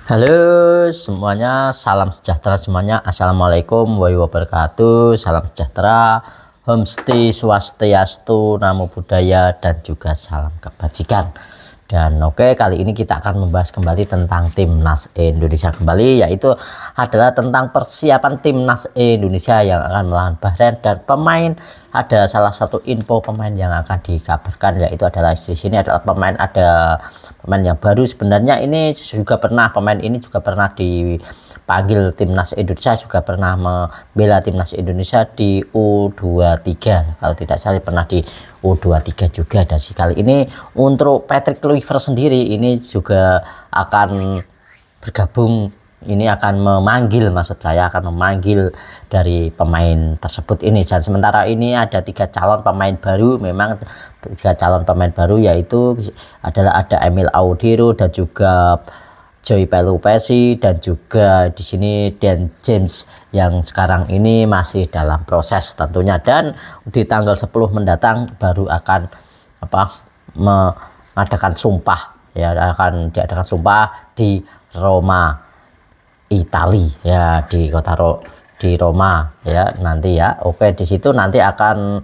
Halo semuanya, salam sejahtera semuanya. Assalamualaikum warahmatullahi wabarakatuh. Salam sejahtera, homestay swastiastu, namo buddhaya, dan juga salam kebajikan. Dan oke, kali ini kita akan membahas kembali tentang timnas Indonesia kembali, yaitu adalah tentang persiapan timnas Indonesia yang akan melawan Bahrain. Dan pemain, ada salah satu info pemain yang akan dikabarkan, yaitu adalah di sini adalah ada pemain yang baru. Sebenarnya ini juga pernah, pemain ini juga pernah dipanggil timnas Indonesia, juga pernah membela timnas Indonesia di U23, kalau tidak salah pernah di U23 juga. Dan kali ini untuk Patrick Kluivert sendiri ini juga akan bergabung, ini akan memanggil, maksud saya akan memanggil dari pemain tersebut ini. Dan sementara ini ada 3 calon pemain baru, memang 3 calon pemain baru, yaitu adalah ada Emil Audero dan juga Joy Pelupesi, dan juga di sini Dan James yang sekarang ini masih dalam proses tentunya. Dan di tanggal 10 mendatang baru akan mengadakan sumpah, ya, akan diadakan sumpah di Roma, Italia, ya, di di Roma, ya, nanti ya. Oke, di situ nanti akan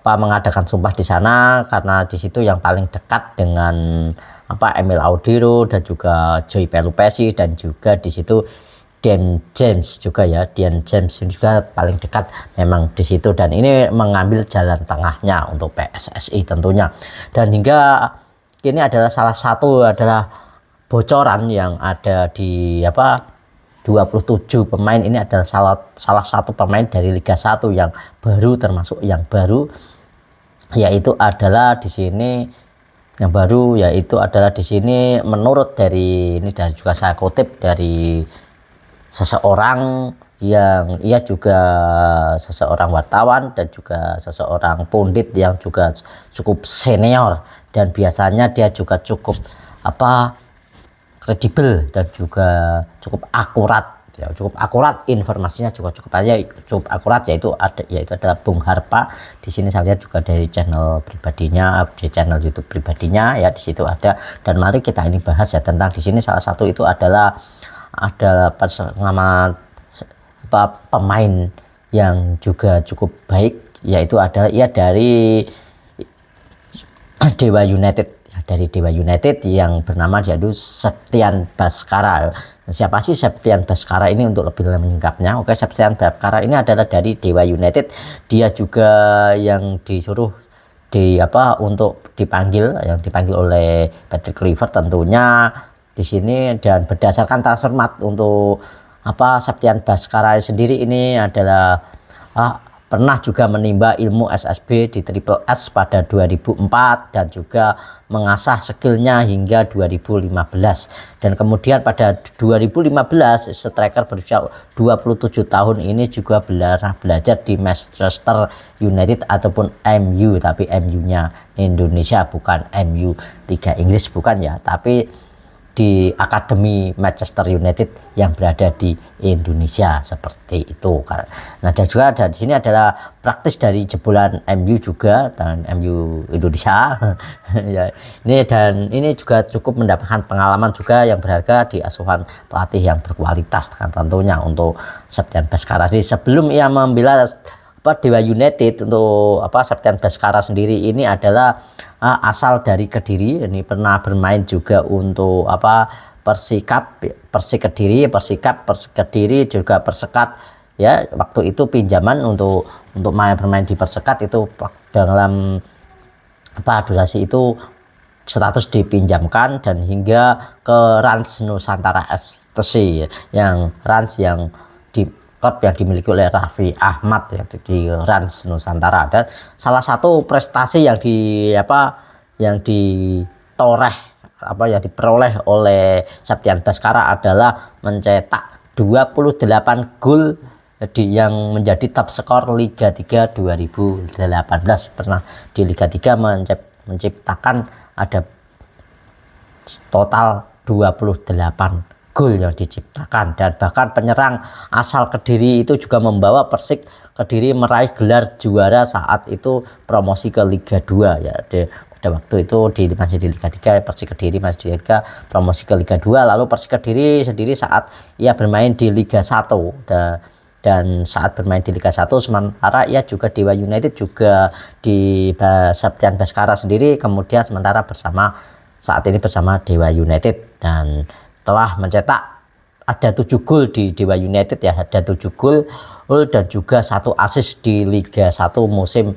mengadakan sumpah di sana, karena di situ yang paling dekat dengan Emil Audero dan juga Joy Pelupesi, dan juga di situ Dan James juga, ya, Dan James juga paling dekat memang di situ. Dan ini mengambil jalan tengahnya untuk PSSI tentunya. Dan hingga ini adalah salah satu adalah bocoran yang ada di 27 pemain ini adalah salah satu pemain dari Liga 1 yang baru, termasuk yang baru, yaitu adalah di sini yang baru, yaitu adalah di sini menurut dari ini, dan juga saya kutip dari seseorang yang ia juga seseorang wartawan dan juga seseorang pundit yang juga cukup senior, dan biasanya dia juga cukup kredibel dan juga cukup akurat, ya, cukup akurat informasinya, juga cukup akurat, yaitu adalah Bung Harpa. Di sini saya lihat juga dari channel pribadinya, di channel YouTube pribadinya, ya, di situ ada. Dan mari kita ini bahas, ya, tentang di sini salah satu itu adalah pemain yang juga cukup baik, yaitu adalah ia dari Dewa United, dari Dewa United yang bernama yaitu Septian Baskara. Siapa sih Septian Baskara ini untuk lebih lengkapnya? Oke, Septian Baskara ini adalah dari Dewa United. Dia juga yang disuruh untuk dipanggil oleh Patrick Kluivert tentunya di sini. Dan berdasarkan transfermarkt untuk Septian Baskara sendiri ini adalah pernah juga menimba ilmu SSB di Triple S pada 2004 dan juga mengasah skillnya hingga 2015. Dan kemudian pada 2015 striker berusia 27 tahun ini juga belajar di Manchester United ataupun MU, tapi MU-nya Indonesia, bukan MU Liga Inggris, bukan, ya, tapi di Akademi Manchester United yang berada di Indonesia, seperti itu. Nah, dan juga di sini adalah praktis dari jebolan MU juga, dan MU Indonesia ya, ini juga cukup mendapatkan pengalaman juga yang berharga di asuhan pelatih yang berkualitas, kan, tentunya untuk Septian Baskara sih. Sebelum ia membela Dewa United, untuk Septian Baskara sendiri ini adalah asal dari Kediri. Ini pernah bermain juga untuk Persikap Kediri, juga Persekat, ya. Waktu itu pinjaman untuk bermain di Persekat itu dalam durasi itu status dipinjamkan, dan hingga ke Rans Nusantara FC, yang Rans yang di klub yang dimiliki oleh Raffi Ahmad, ya, di Rans Nusantara. Dan salah satu prestasi yang diperoleh oleh Septian Baskara adalah mencetak 28 gol yang menjadi top skor Liga 3 2018. Pernah di Liga 3 menciptakan ada total 28 gol yang diciptakan. Dan bahkan penyerang asal Kediri itu juga membawa Persik Kediri meraih gelar juara saat itu promosi ke Liga 2, ya. pada waktu itu masih di Liga 3, Persik Kediri masih di Liga 3, promosi ke Liga 2, lalu Persik Kediri sendiri saat ia bermain di Liga 1 dan saat bermain di Liga 1 sementara ia juga Dewa United juga di Septian Baskara sendiri, kemudian sementara saat ini bersama Dewa United, dan telah mencetak ada 7 gol di Dewa United ya, ada 7 gol dan juga 1 assist di Liga 1 musim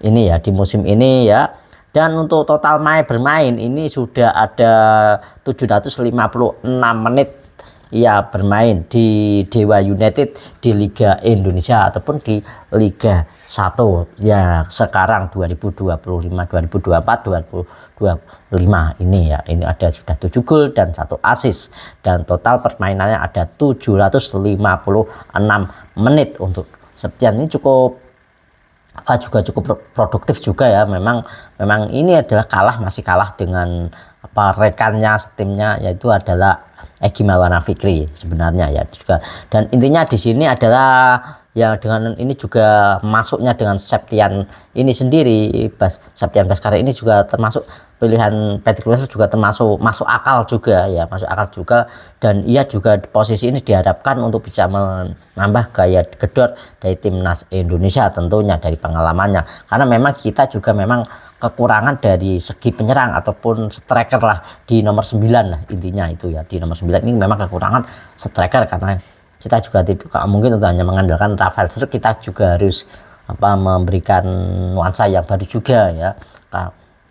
ini ya, di musim ini ya. Dan untuk total bermain ini sudah ada 756 menit ia bermain di Dewa United di Liga Indonesia ataupun di Liga 1 ya sekarang 2025, 2024, 2025 ini ya. Ini ada sudah 7 gol dan 1 assist, dan total permainannya ada 756 menit. Untuk Septian ini juga cukup produktif juga ya. Memang ini adalah masih kalah dengan rekannya setimnya, yaitu adalah Egy Maulana Fikri sebenarnya ya juga. Dan intinya di sini adalah ya dengan ini juga masuknya dengan Septian ini sendiri, Septian Baskara ini juga termasuk pilihan Patrick Kluivert, juga termasuk masuk akal juga ya, masuk akal juga. Dan ia juga posisi ini diharapkan untuk bisa menambah gaya gedor dari timnas Indonesia tentunya dari pengalamannya, karena memang kita juga memang kekurangan dari segi penyerang ataupun striker lah di nomor 9 lah, intinya itu ya, di nomor 9 ini memang kekurangan striker, karena kita juga tidak mungkin untuk hanya mengandalkan Rafael Struijk, kita juga harus memberikan nuansa yang baru juga ya.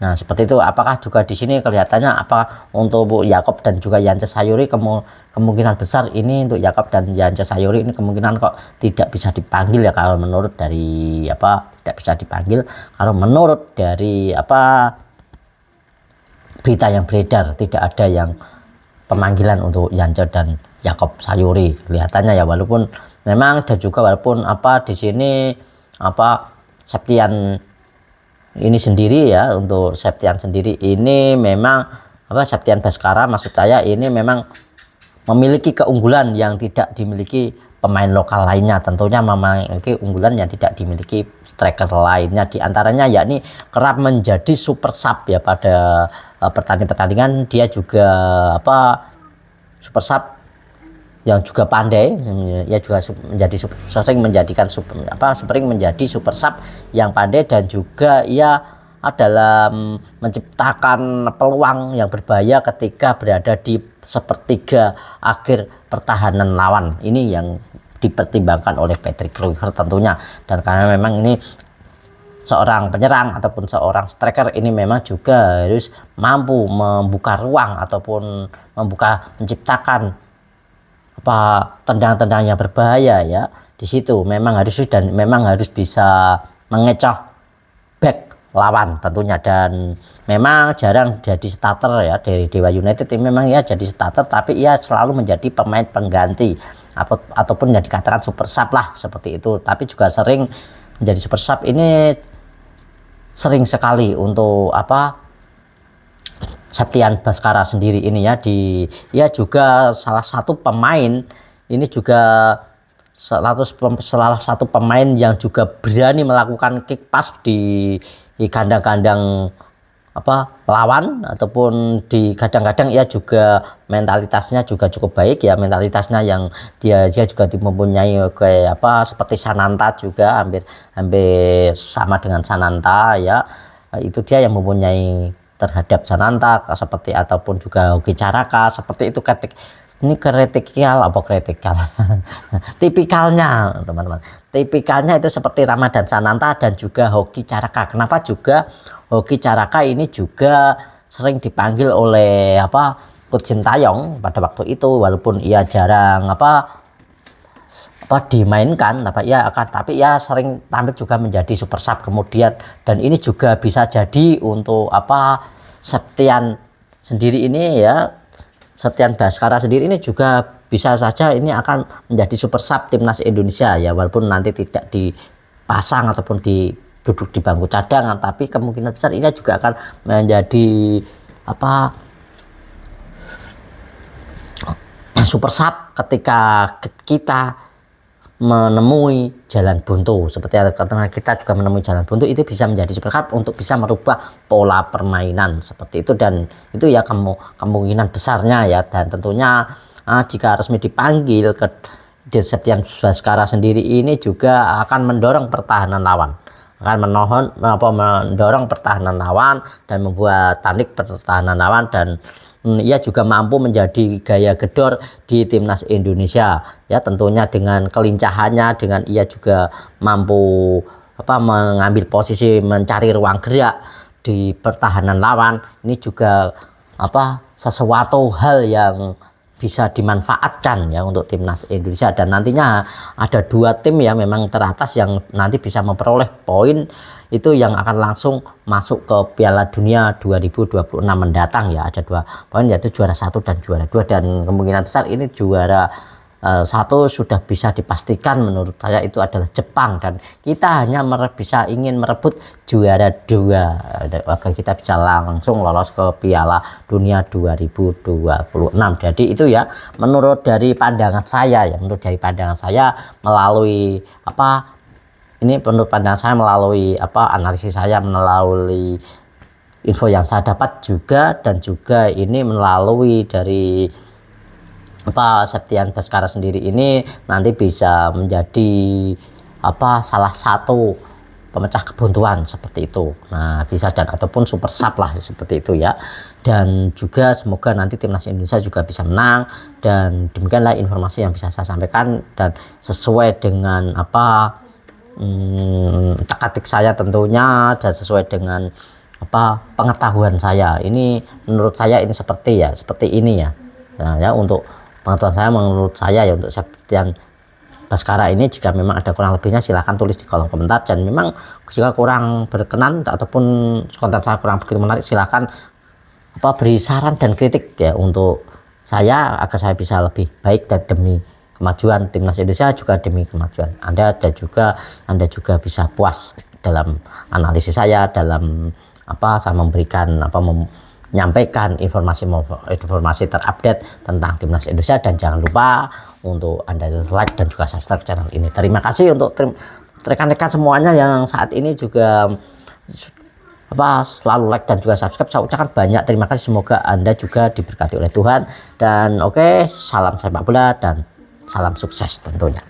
Nah seperti itu. Apakah juga di sini kelihatannya untuk Yakob dan juga Yance Sayuri kemungkinan besar ini untuk Yakob dan Yance Sayuri ini kemungkinan kok tidak bisa dipanggil ya, kalau menurut dari tidak bisa dipanggil, kalau menurut dari berita yang beredar tidak ada yang pemanggilan untuk Yance dan Yakob Sayuri kelihatannya ya, walaupun memang dan juga walaupun di sini Septian ini sendiri ya, untuk Septian sendiri ini memang Septian Baskara maksud saya ini memang memiliki keunggulan yang tidak dimiliki pemain lokal lainnya, tentunya memiliki unggulan yang tidak dimiliki striker lainnya, diantaranya yakni kerap menjadi super sub ya pada pertandingan. Dia juga super sub yang juga pandai, ya juga sering menjadi super sub yang pandai, dan juga ia dalam menciptakan peluang yang berbahaya ketika berada di sepertiga akhir pertahanan lawan. Ini yang dipertimbangkan oleh Patrick Kluivert tentunya, dan karena memang ini seorang penyerang ataupun seorang striker ini memang juga harus mampu membuka ruang ataupun menciptakan tendang-tendang yang berbahaya ya. Di situ memang harus bisa mengecoh back lawan tentunya, dan memang jarang jadi starter ya dari Dewa United ini. Memang ya jadi starter, tapi ia selalu menjadi pemain pengganti ataupun yang dikatakan super sub lah seperti itu. Tapi juga sering menjadi super sub ini sering sekali untuk Septian Baskara sendiri ini ya. Ia juga salah satu pemain ini juga salah satu pemain yang juga berani melakukan kick pass di kandang-kandang lawan, ataupun di kadang-kadang ia juga mentalitasnya juga cukup baik ya, mentalitasnya yang dia juga mempunyai kayak seperti Sananta juga, hampir sama dengan Sananta ya. Itu dia yang mempunyai terhadap Sananta seperti, ataupun juga Hoki Caraka seperti itu. Tipikalnya teman-teman, tipikalnya itu seperti Ramadan Sananta dan juga Hoki Caraka. Kenapa juga Hoki Caraka ini juga sering dipanggil oleh Coach Sintayong pada waktu itu, walaupun ia jarang dimainkan, tapi ia sering tampil juga menjadi super sub kemudian. Dan ini juga bisa jadi untuk Septian sendiri ini ya, Septian Baskara sendiri ini juga bisa saja ini akan menjadi super sub timnas Indonesia ya, walaupun nanti tidak dipasang ataupun duduk di bangku cadangan, tapi kemungkinan besar ini juga akan menjadi super sub ketika kita menemui jalan buntu, seperti kita juga menemui jalan buntu, itu bisa menjadi super cup untuk bisa merubah pola permainan seperti itu. Dan itu ya kemungkinan besarnya ya. Dan tentunya jika resmi dipanggil ke Septian Bhaskara sendiri ini juga akan mendorong pertahanan lawan, mendorong pertahanan lawan dan membuat panik pertahanan lawan. Dan ia juga mampu menjadi gaya gedor di timnas Indonesia ya, tentunya dengan kelincahannya, dengan ia juga mampu mengambil posisi, mencari ruang gerak di pertahanan lawan. Ini juga sesuatu hal yang bisa dimanfaatkan ya untuk timnas Indonesia. Dan nantinya ada 2 tim ya memang teratas yang nanti bisa memperoleh poin itu yang akan langsung masuk ke Piala Dunia 2026 mendatang ya. Ada 2 poin, yaitu juara 1 dan juara 2, dan kemungkinan besar ini juara 1 sudah bisa dipastikan menurut saya itu adalah Jepang, dan kita hanya bisa ingin merebut juara 2 agar kita bisa langsung lolos ke Piala Dunia 2026. Jadi itu ya menurut dari pandangan saya ya, melalui analisis saya, melalui info yang saya dapat juga, dan juga ini melalui dari Septian Bhaskara sendiri ini nanti bisa menjadi salah satu pemecah kebuntuan seperti itu. Nah, bisa dan ataupun super sub lah seperti itu ya. Dan juga semoga nanti timnas Indonesia juga bisa menang. Dan demikianlah informasi yang bisa saya sampaikan, dan sesuai dengan teka-teki saya tentunya, dan sesuai dengan pengetahuan saya. Ini menurut saya ini seperti ini ya. Nah, ya untuk pengetahuan saya, menurut saya ya untuk Septian Bhaskara ini, jika memang ada kurang lebihnya silahkan tulis di kolom komentar. Dan memang jika kurang berkenan ataupun konten saya kurang begitu menarik, silahkan beri saran dan kritik ya untuk saya agar saya bisa lebih baik, dan demi kemajuan timnas Indonesia juga demi kemajuan Anda, dan juga Anda juga bisa puas dalam analisis saya, dalam saya memberikan menyampaikan informasi terupdate tentang timnas Indonesia. Dan jangan lupa untuk Anda like dan juga subscribe channel ini. Terima kasih untuk rekan-rekan semuanya yang saat ini juga selalu like dan juga subscribe. Saya ucapkan banyak terima kasih, semoga Anda juga diberkati oleh Tuhan. Dan salam sepak bola dan salam sukses tentunya.